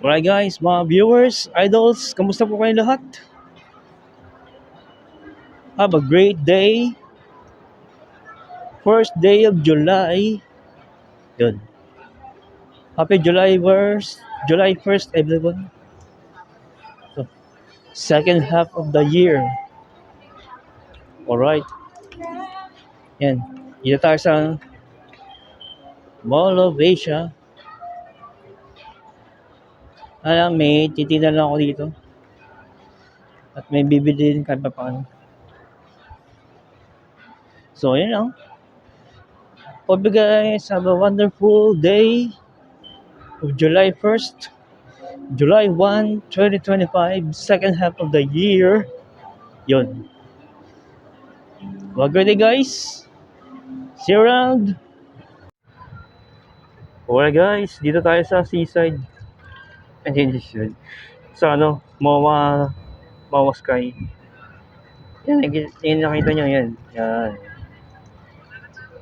Alright guys, mga viewers, idols, kamusta po kayong lahat? Have a great day. First day of July. Yun. Happy July 1st everyone. So, second half of the year. Alright. Yan. Dito tayo sa Mall of Asia. May titinan lang ako dito. At may bibili din kahit pa paano. So, yun lang. Hope you guys have a wonderful day of July 1st. July 1, 2025, second half of the year. Yun. Have a great day, guys. See you around. Alright, guys. Dito tayo sa seaside. Hindi seaside. Sa Mawa Sky. Yan, nakita nyo yan. Yan.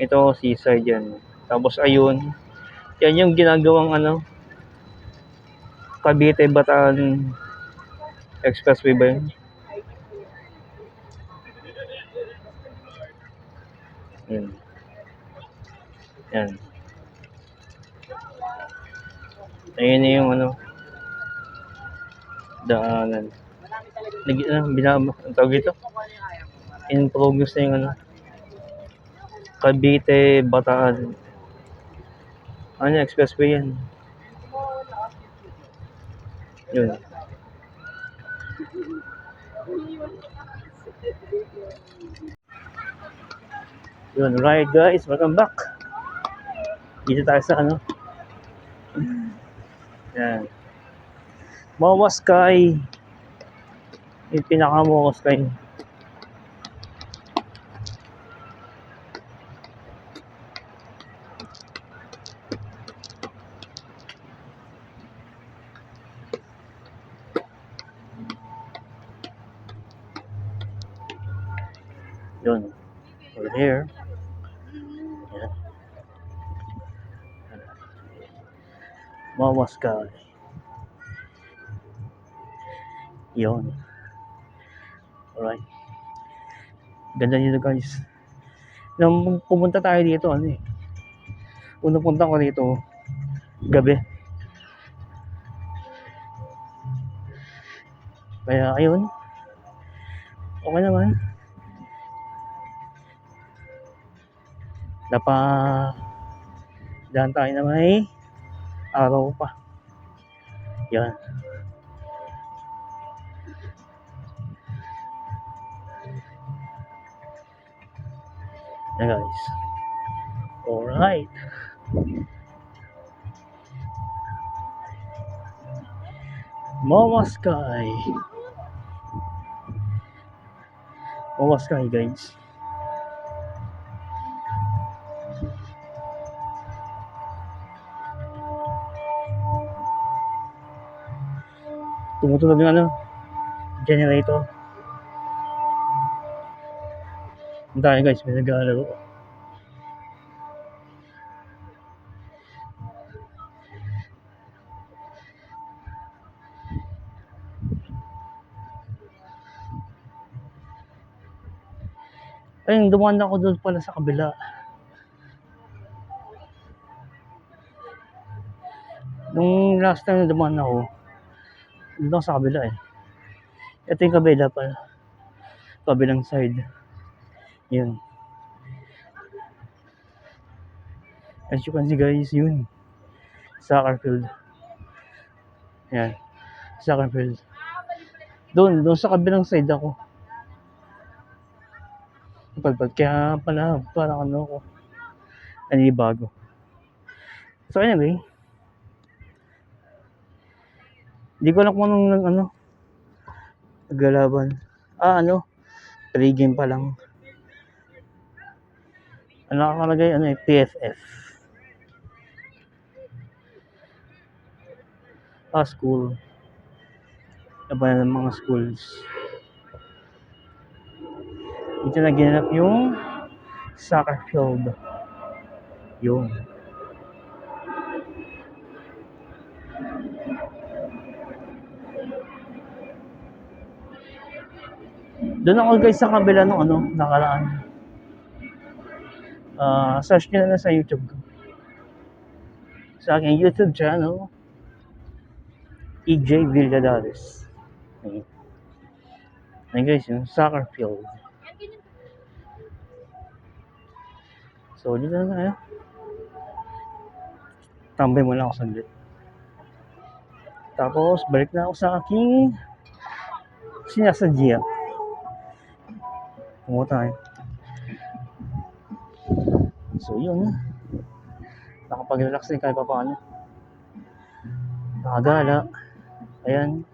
Ito, seaside yan. Tapos, ayun. Yan yung ginagawang Cavite Bataan Expressway ba yun? Yan. Yan. Ayun na yung daanan. Ang tawag ito? In progress na yung Cavite Bataan. Expressway yan. Yun. Yun, right guys, welcome back. Dito tayo sa yan. Mawa Sky. Yung pinaka Mawa Sky. Yun. Over here. Yan. Mawa Sky. Yun. Alright. Ganda dito guys. Nung pumunta tayo dito, unang punta ko dito, gabi. Kaya ayun. Okay naman. Dahan tayo na may araw pa. Yan. Yan guys. Alright. Mawa Sky. Mawa Sky guys. Tumutunog yung generator. Ang tayo guys, may nag-aalaro. Ayun, dumaan ako doon pala sa kabila. Nung last time na dumaan ako, doon ako sa kabila Ito yung kabila pala. Kabilang side. Yun. As you can see guys, yun. Soccer field. Yan. Soccer field. Doon sa kabilang side ako. Kaya pala, parang ako. Bago. So anyway, hindi ko alam kung anong naglalaban. Pre-game pa lang. Nakalagay PFF. School. Laban ng mga schools. Dito na ginanap yung soccer field. Yun. Doon ako guys sa kabila ng ano, nakaraan. Search nyo na lang sa YouTube ko. Sa aking YouTube channel, EJ Villadares. Ayun. Ayun guys, yung soccer field. So, dito na tayo. Tambay muna ako saglit. Tapos, balik na ako sa aking sinasadya. Pumunta tayo. So, yun. Nakapag-relax din kahit pa paano. Nakagala. Ayan.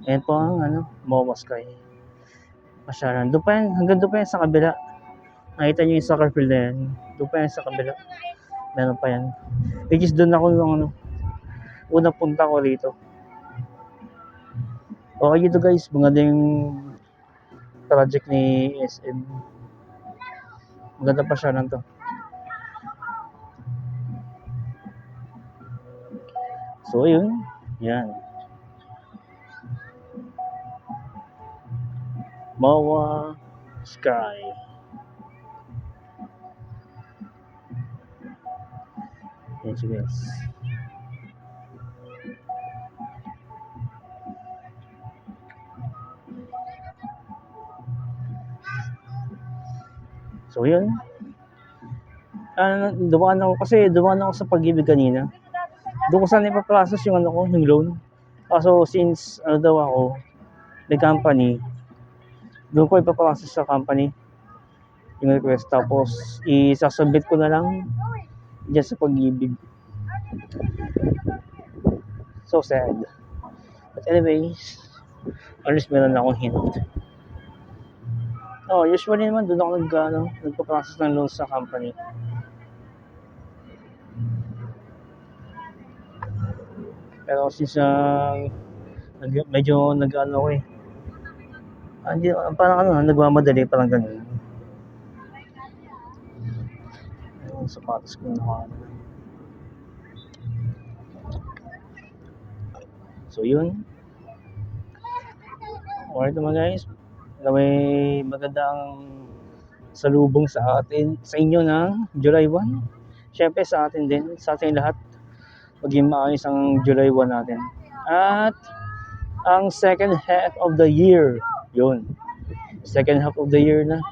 Ayan po ang ano, Momo Sky. Pasyalan. Doon pa yan, hanggang doon pa yan sa kabila. Nakita nyo yung soccer field na yan. Doon pa yan sa kabila. Meron pa yan. Which is doon ako yung ano, unang punta ko rito. Okay dito guys, maganda yung project ni SM. Maganda pa siya lang to. So yun, yan. Momo Sky. Yan siya guys. So yun. Dumaan ako sa Pag-ibig kanina. Doon ko sana ipaprocess yung ano ko, yung loan. Kaso since ano daw ako, may company, doon ko ipaprocess sa company yung request. Tapos isasubmit ko na lang dyan sa Pag-ibig. So sad. But anyways, at least meron na akong hint. Usually naman doon ako nagpa-process ng loan sa company. Pero since medyo nag-ano ko eh. Parang nagmamadali, parang ganun. Yung sapatos ko na. So yun. Alright naman guys. May magandang salubong sa inyo ng July 1. Siyempre sa atin din, sa ating lahat. Maging maayos ang July 1 natin. At ang second half of the year, yun. Second half of the year na.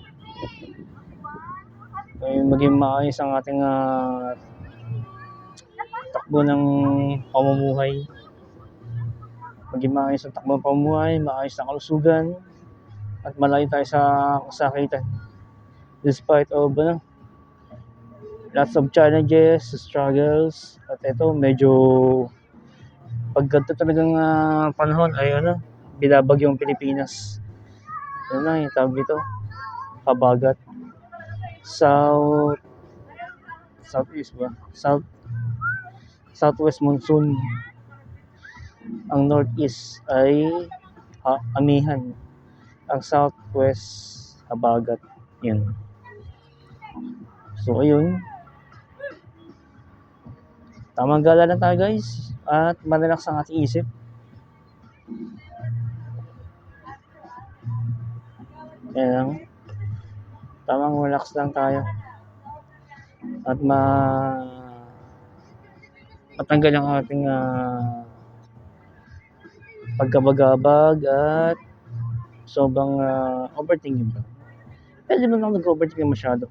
Maging maayos ang ating takbo ng pamumuhay. Maging maayos ang takbo ng pamumuhay, maayos ang kalusugan, at malayo tayo sa kasakitan. Despite of lots of challenges, struggles, at ito medyo pagganto talagang panahon ay binabagyo ang Pilipinas. Yun na yung tawag dito, habagat. Southeast ba? Southwest monsoon. Ang northeast ay amihan. Ang southwest habagat. Yun. So ayun. Tamang gala lang tayo guys. At malalax ang ating isip. Yan lang. Tamang relax lang tayo. At matanggal ang ating pagkabagabag at sobrang overthinking ba. Pwede mo lang nag-overthinking masyado.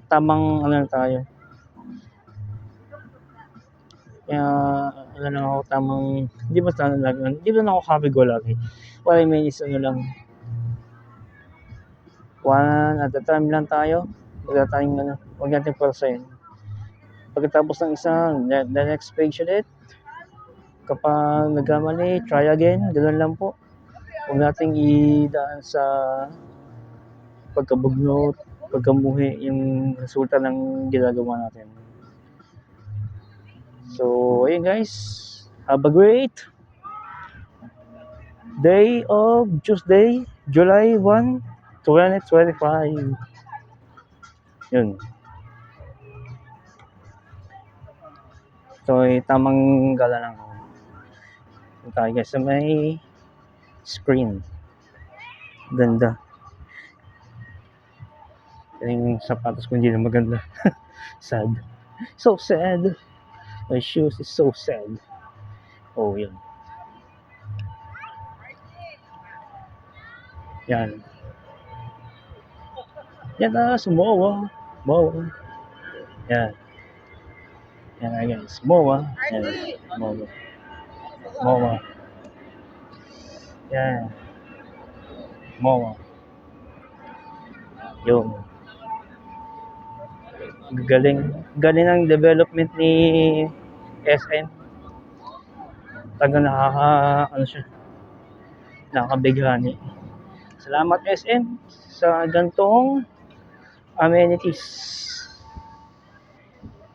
Tamang tayo. Kaya ako tamang, hindi ba ako happy-go lucky. What I mean is one at a time lang tayo. Huwag natin pursuin. Pagkatapos ng isa, the next page ulit. Kapag nagkamali, try again. Ganun lang po. Huwag nating idaan sa pagkabugnot, pagkamuhi yung resulta ng ginagawa natin. So, ayun guys. Have a great day of Tuesday, July 1, 2025. Yun. So, tamang gala lang. Tayo guys sa may screen. Ganda. Yung sapatos ko hindi na maganda. Sad. So sad. My shoes is so sad. Oh, yun. Yan. Yan na, Samoa. Moa. Yan. Yan na guys. Moa. Yan. Moa. Moa. Yan. Moa. Yun. Galing. Galing ang development ni SM. Taga ano siya. Nakakabighani. Salamat SM sa gantong amenities.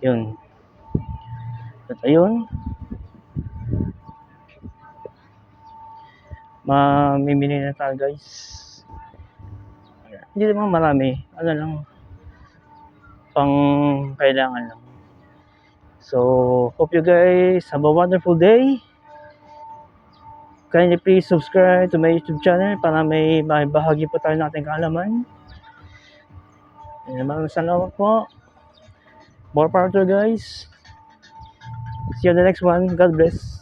Yun. At ayun, mamimili na tayo guys. Hindi naman marami. Ano lang, pang kailangan lang. So, hope you guys have a wonderful day. Kindly please subscribe to my YouTube channel para may bahagi po tayo nating kaalaman. Maraming salamat po. More power to you guys. See you on the next one. God bless.